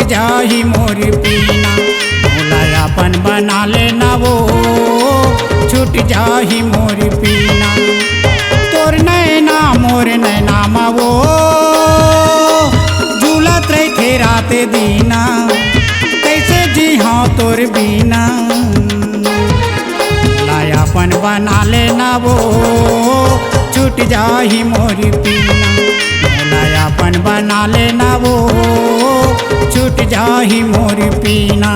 जाही मोर पीना। मोला अपन बना लेना वो छूट जाही मोर पीना। तोर नैना मोर नैना मा वो झूलत रहे रात दीना। कैसे जी हाँ तोर बीना। अपन बना लेना वो छूट जाही मोर पीना। मोला अपन बना लेना वो छूट जाही मोर पीना।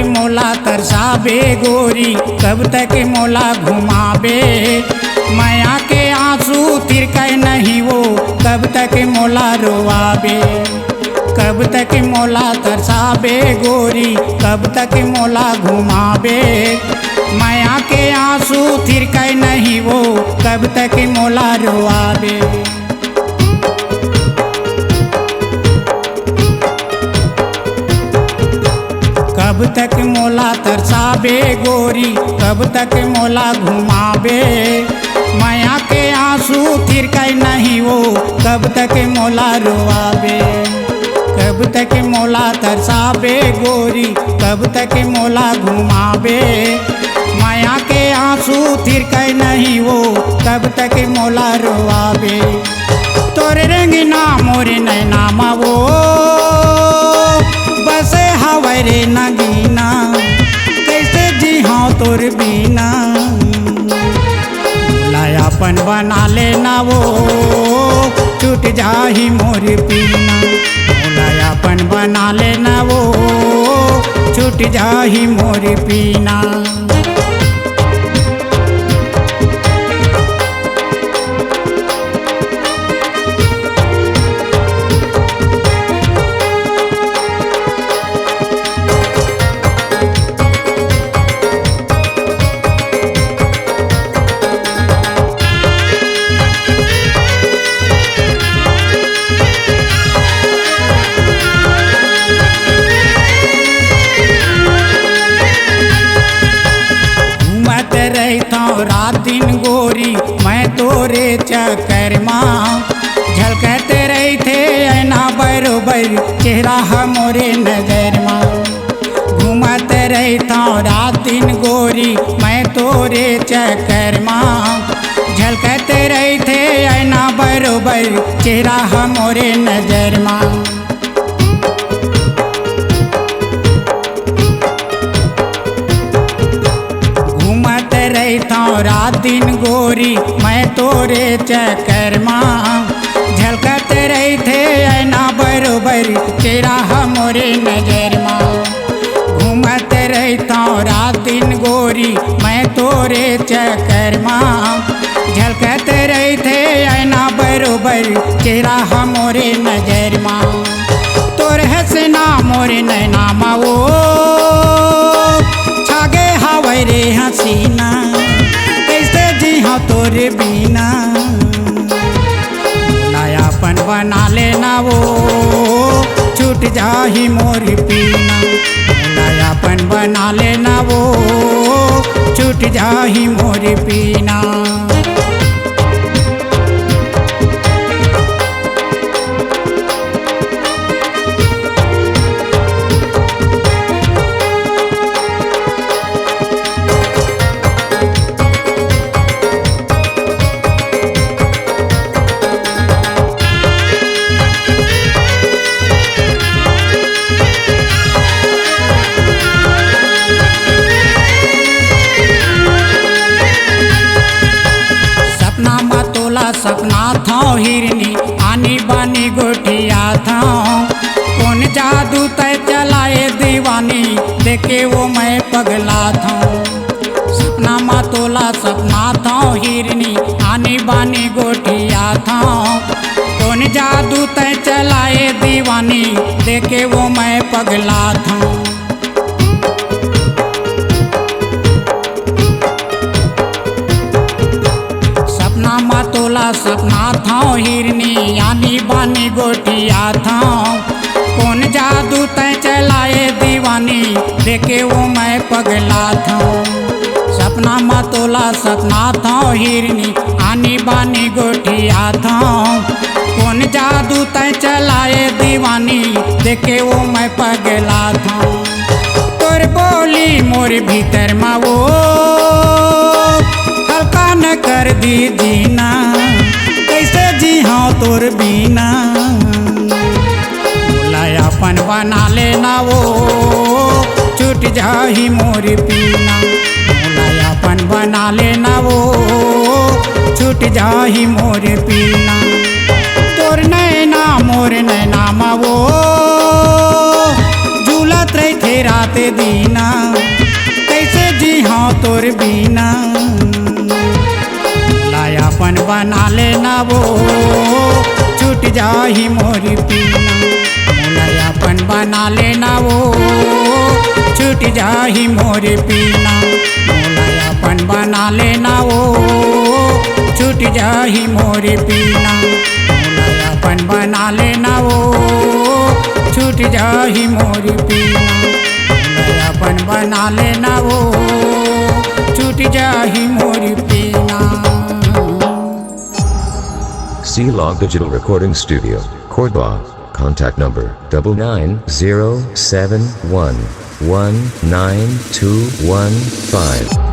मोला तरसाबे गोरी कब तक मोला घुमाबे। माया के आंसू तिरकै नहीं वो कब तक मोला रोआबे। कब तक मोला तरसाबे गोरी कब तक मोला घुमाबे। माया के आंसू तिरकै नहीं वो कब तक मोला रोआबे। कब तक मोला तरसाबे गोरी कब तक मोला घुमाबे। माया के आंसू तिरकै नहीं वो कब तक मोला रोआबे। कब तक मोला तरसाबे गोरी कब तक मोला घुमाबे। माया के आंसू तिरकै नहीं वो कब तक मोला रोआबे। तोरे रंगना मोरे नैना मा वो बसे हवै रे नगीना। कैसे जी हाँ तोर बीना। मोला अपन बना लेना वो छूट जाही मोर पीना। मोला अपन बना लेना वो छूट जाही मोर पीना। रात दिन गोरी मैं तोरे चक्कर माँ झलकते रही थे ऐना बरोबर चेहरा मोरे नजर माँ। घूमते रही था रात दिन गोरी मैं तोरे चक्कर माँ झलकते रही थे ऐना बरोबर चेहरा मोरे नजर माँ। रहता रात दिन गोरी मैं तोरे चक्कर माँ झलकते रही थे ऐना बरोबर चेहरा मोरे नजर माँ। घूमते रहता रात दिन गोरी मैं तोरे चक्कर माँ झलकते रही थे ऐना बरोबर चेहरा मोरे नजर माँ। तोर हंसना मोरे नैना मा वो छागे हवै रे हसीना। कैसे जी हाँ तोर बीना। मोला अपन बना लेना वो छूट जाही मोर पीना। मोला अपन बना लेना वो छूट जाही मोर पीना। सपना था हिरनी आनी बानी गोटिया था। कौन जादू तय चलाए दीवानी देखे वो मैं पगला था। सपना मा तोला सपना था हिरनी आनी बानी गोटिया था। कौन जादू तय चलाए दीवानी देखे पगला था। सपना मतोला सपना था हिरनी यानी बानी गोटिया था। कौन जादू तय चलाए दीवानी देखे वो मैं पगला था। सपना मतोला सपना था हिरनी आनी बानी गोटिया था। कौन जादू तय चलाए दीवानी देखे वो मैं पगला था। तोर बोली मोर भीतर मा वो हल्का न कर दी जीना कैसे जी हाँ तोर बीना। अपन बना लेना वो छूट जाही मोर पीना। अपन बना लेना वो छूट जाही मोर पीना। तोर नैना मोर नैना मा वो झूलत रही थे रात दीना कैसे जी हाँ तोर बीना। अपन बना लेना वो छूट जाही मोर पीना। अपन बना लेना वो छूट जाही मोर पीना। अपन बना लेना वो छूट जाही मोर पीना। अपन बना लेना वो छूट जाही मोर पीना। अपन बना लेना वो छूट जाही मोर पीना। C-Log Digital Recording Studio, Cordoba. Contact number 9907119215.